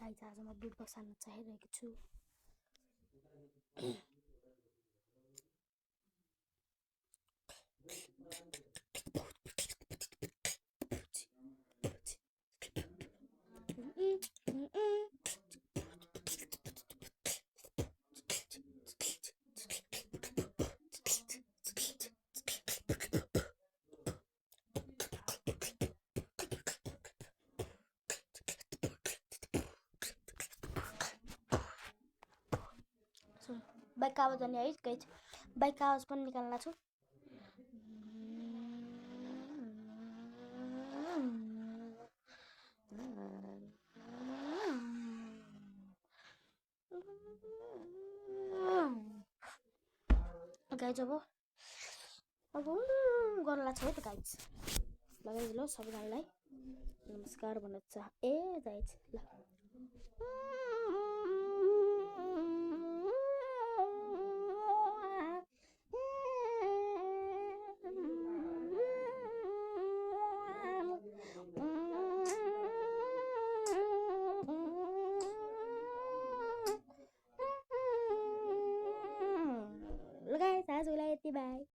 Guys आज म beet box हान्न चाहिरहेको छु। बाइक आवाज आने है गाइज, बाइक आवाज पनि निकाल्न छु। गाइज अब गर्न लाग्छ है त गाइज। ल गाइज ल सबैजनालाई नमस्कार भन्न चाह गाइज ल ल गाइज आजलाई यति बाई।